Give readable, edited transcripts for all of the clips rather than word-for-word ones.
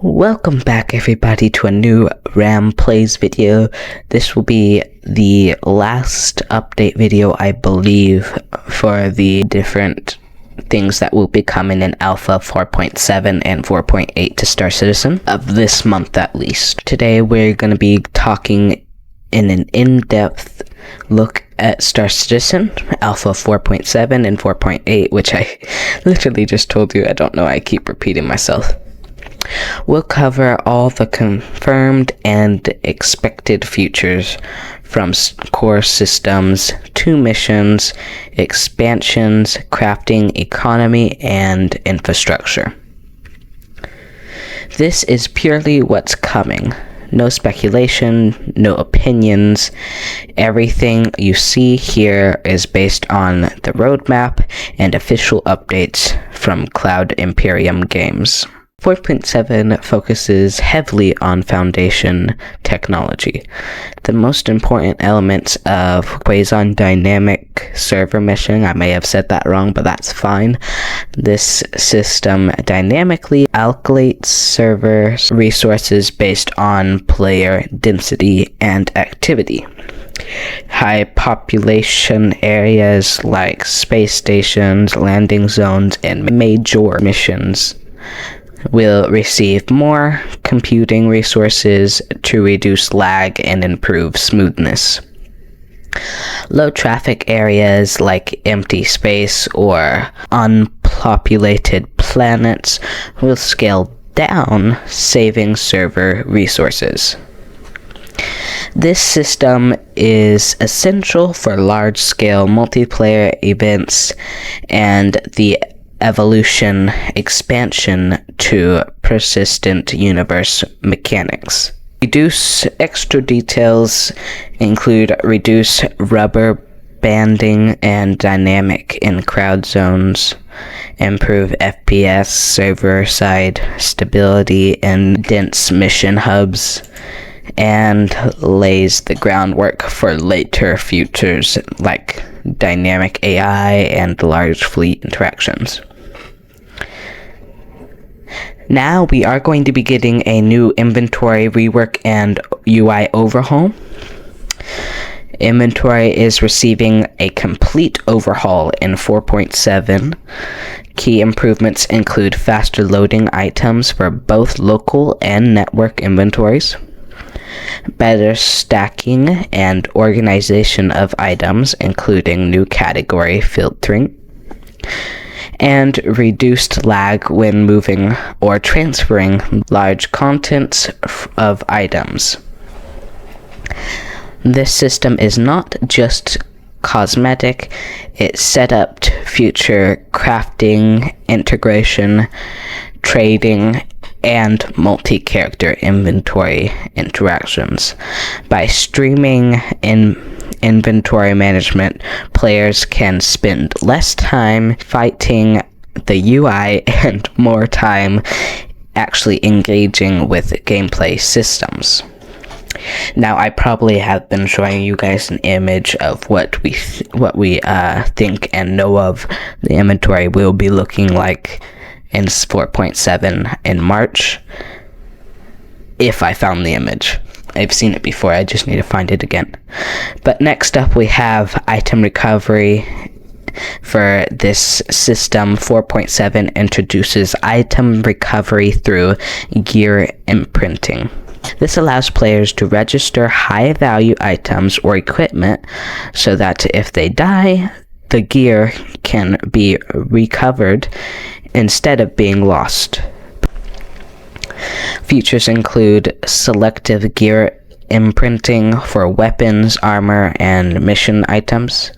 Welcome back everybody to a new Ram Plays video. This will be the last update video, I believe, for the different things that will be coming in Alpha 4.7 and 4.8 to Star Citizen, of this month at least. Today we're going to be talking in an in-depth look at Star Citizen, Alpha 4.7 and 4.8, which I literally just told you. I don't know, I keep repeating myself. We'll cover all the confirmed and expected features, from core systems to missions, expansions, crafting, economy, and infrastructure. This is purely what's coming. No speculation, no opinions. Everything you see here is based on the roadmap and official updates from Cloud Imperium Games. 4.7 focuses heavily on Foundation technology. The most important elements of Quason dynamic server meshing, I may have said that wrong, but that's fine. This system dynamically allocates server resources based on player density and activity. High population areas like space stations, landing zones, and major missions will receive more computing resources to reduce lag and improve smoothness. Low traffic areas like empty space or unpopulated planets will scale down, saving server resources. This system is essential for large-scale multiplayer events and the expansion to persistent universe mechanics. Extra details include reduce rubber banding and dynamic in crowd zones, improve FPS, server-side stability, and dense mission hubs, and lays the groundwork for later features like dynamic AI and large fleet interactions. Now we are going to be getting a new inventory rework and UI overhaul. Inventory is receiving a complete overhaul in 4.7. Key improvements include faster loading items for both local and network inventories, better stacking and organization of items, including new category filtering, and reduced lag when moving or transferring large contents of items. This system is not just cosmetic, it's set up to future crafting, integration, trading, and multi-character inventory interactions. By streaming inventory management, players can spend less time fighting the UI and more time actually engaging with gameplay systems. Now, I probably have been showing you guys an image of what we think and know of the inventory will be looking like in 4.7 in March, if I found the image. I've seen it before, I just need to find it again. But next up we have item recovery. For this system, 4.7 introduces item recovery through gear imprinting. This allows players to register high-value items or equipment so that if they die, the gear can be recovered instead of being lost. Features include selective gear imprinting for weapons, armor, and mission items,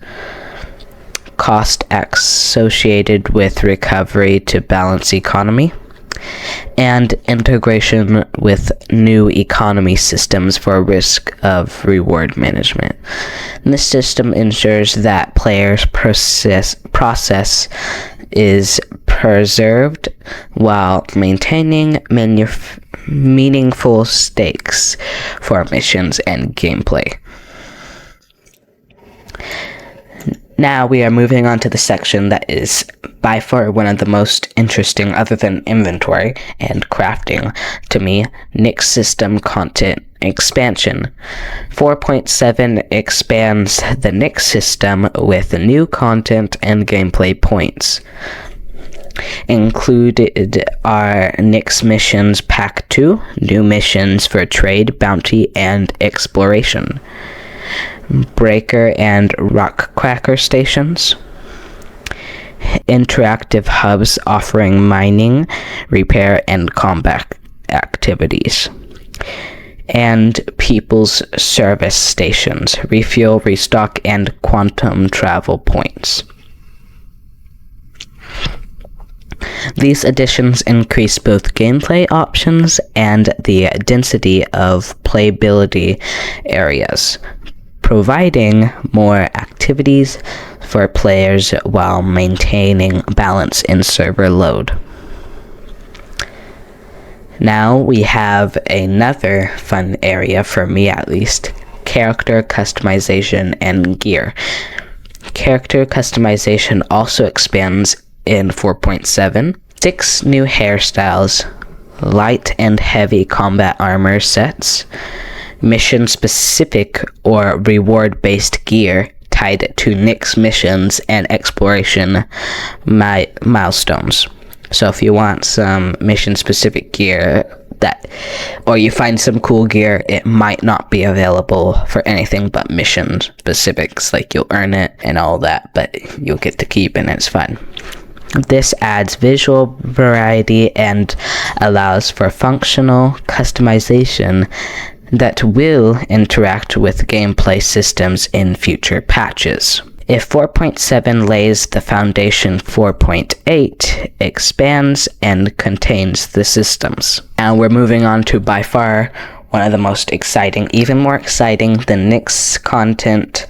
cost associated with recovery to balance economy, and integration with new economy systems for risk of reward management. And this system ensures that players' process is preserved while maintaining meaningful stakes for missions and gameplay. Now we are moving on to the section that is by far one of the most interesting, other than inventory and crafting, to me, Nick's system content expansion. 4.7 expands the Nick system with new content and gameplay points. Included are Nick's missions Pack 2, new missions for trade, bounty, and exploration. Breaker and rock cracker stations. Interactive hubs offering mining, repair, and combat activities. And people's service stations, refuel, restock, and quantum travel points. These additions increase both gameplay options and the density of playability areas, providing more activities for players while maintaining balance in server load. Now we have another fun area, for me at least, character customization and gear. Character customization also expands in 4.7. 6 new hairstyles, light and heavy combat armor sets, mission-specific or reward-based gear tied to Nick's missions and exploration milestones. So if you want some mission-specific gear or you find some cool gear, it might not be available for anything but mission specifics, like you'll earn it and all that, but you'll get to keep it and it's fun. This adds visual variety and allows for functional customization that will interact with gameplay systems in future patches. If 4.7 lays the foundation, 4.8 expands and contains the systems. Now we're moving on to by far one of the most exciting, even more exciting than Nick's content.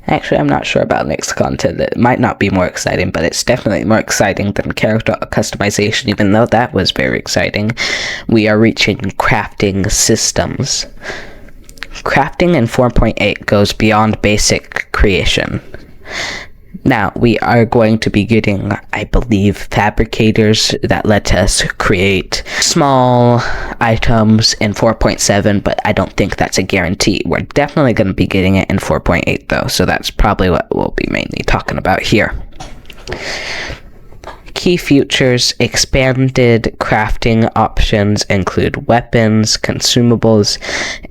Actually, I'm not sure about Nick's content. It might not be more exciting, but it's definitely more exciting than character customization, even though that was very exciting. We are reaching crafting systems. Crafting in 4.8 goes beyond basic creation. Now, we are going to be getting, I believe, fabricators that let us create small items in 4.7, but I don't think that's a guarantee. We're definitely going to be getting it in 4.8, though, so that's probably what we'll be mainly talking about here. Key features: expanded crafting options include weapons, consumables,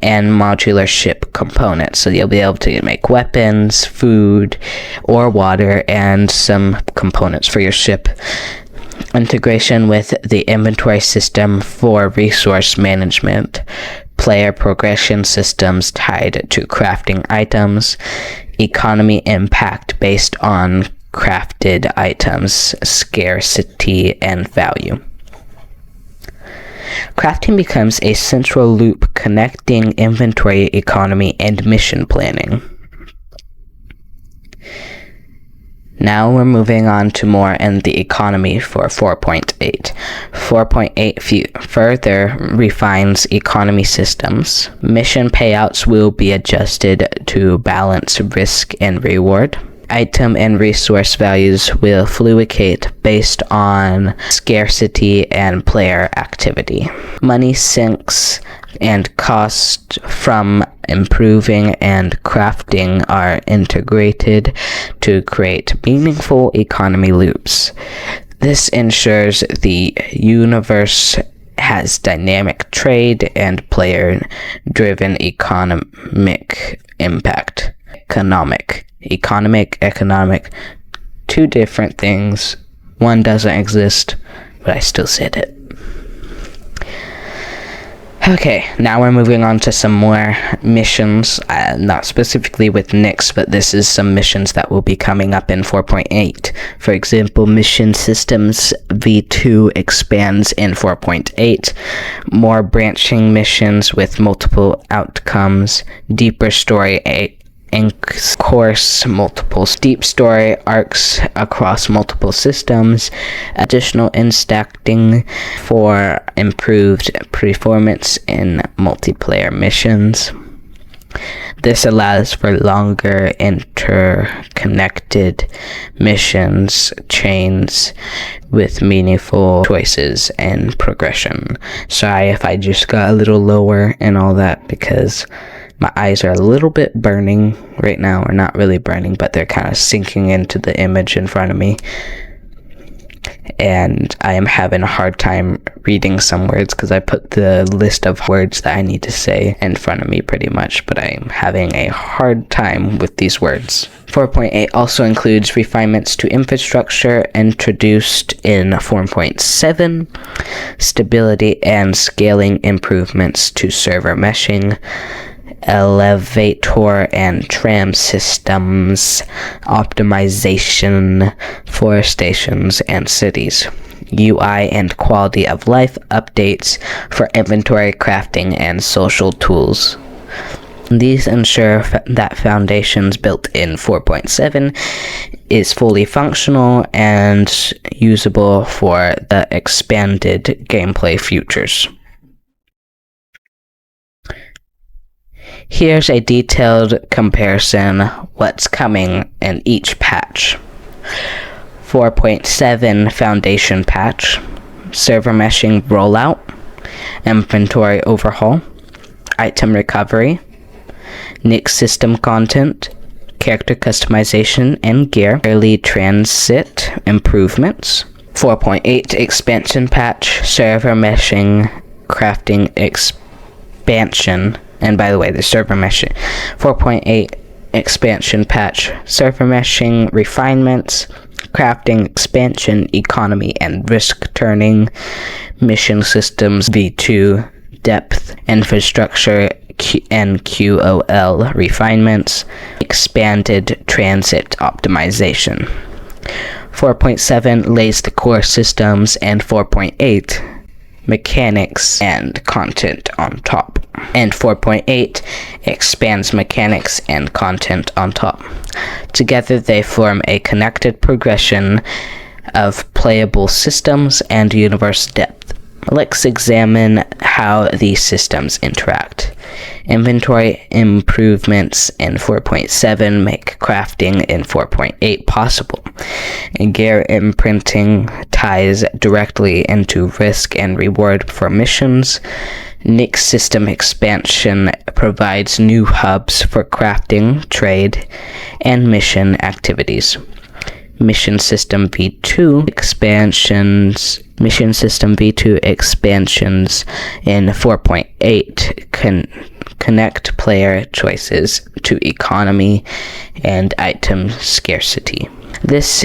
and modular ship components. So you'll be able to make weapons, food, or water, and some components for your ship. Integration with the inventory system for resource management. Player progression systems tied to crafting items. Economy impact based on crafted items, scarcity, and value. Crafting becomes a central loop connecting inventory, economy, and mission planning. Now we're moving on to more in the economy for 4.8. 4.8 further refines economy systems. Mission payouts will be adjusted to balance risk and reward. Item and resource values will fluctuate based on scarcity and player activity. Money sinks and cost from improving and crafting are integrated to create meaningful economy loops. This ensures the universe has dynamic trade and player-driven economic impact. Economic, two different things. One doesn't exist, but I still said it. Okay, now we're moving on to some more missions, not specifically with Nyx, but this is some missions that will be coming up in 4.8. For example, Mission Systems V2 expands in 4.8. More branching missions with multiple outcomes, deeper story course multiple deep story arcs across multiple systems, additional instacting for improved performance in multiplayer missions. This allows for longer interconnected missions chains with meaningful choices and progression. Sorry if I just got a little lower and all that, because my eyes are a little bit burning right now, or not really burning, but they're kind of sinking into the image in front of me. And I am having a hard time reading some words because I put the list of words that I need to say in front of me pretty much, but I'm having a hard time with these words. 4.8 also includes refinements to infrastructure introduced in 4.7, stability and scaling improvements to server meshing, elevator and tram systems, optimization for stations and cities, UI and quality of life updates for inventory crafting and social tools. These ensure that foundations built in 4.7 is fully functional and usable for the expanded gameplay features. Here's a detailed comparison what's coming in each patch. 4.7 Foundation Patch, Server Meshing Rollout, Inventory Overhaul, Item Recovery, Nick System Content, Character Customization and Gear, Early Transit Improvements. 4.8 Expansion Patch, Server Meshing Crafting Expansion. And by the way, the server meshing 4.8 expansion patch, server meshing refinements, crafting expansion, economy and risk turning, mission systems v2, depth, infrastructure and QoL refinements, expanded transit optimization. 4.7 lays the core systems, and 4.8 mechanics and content on top. And 4.8 expands mechanics and content on top. Together they form a connected progression of playable systems and universe depth. Let's examine how these systems interact. Inventory improvements in 4.7 make crafting in 4.8 possible. Gear imprinting ties directly into risk and reward for missions. Nick System Expansion provides new hubs for crafting, trade, and mission activities. Mission System V2 expansions in 4.8 connect player choices to economy and item scarcity. This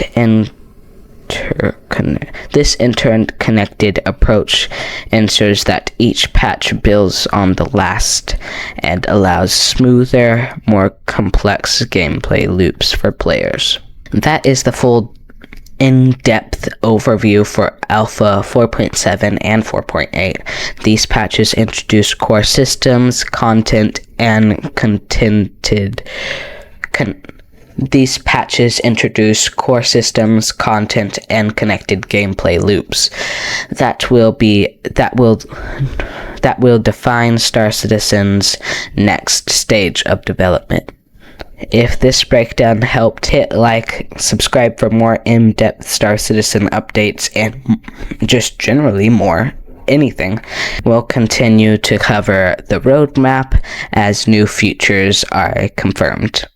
interconnected approach ensures that each patch builds on the last and allows smoother, more complex gameplay loops for players. That is the full in-depth overview for Alpha 4.7 and 4.8. These patches introduce core systems, content, and These patches introduce core systems, content, and connected gameplay loops that will define Star Citizen's next stage of development. If this breakdown helped, hit like, subscribe for more in-depth Star Citizen updates, and just generally more anything. We'll continue to cover the roadmap as new features are confirmed.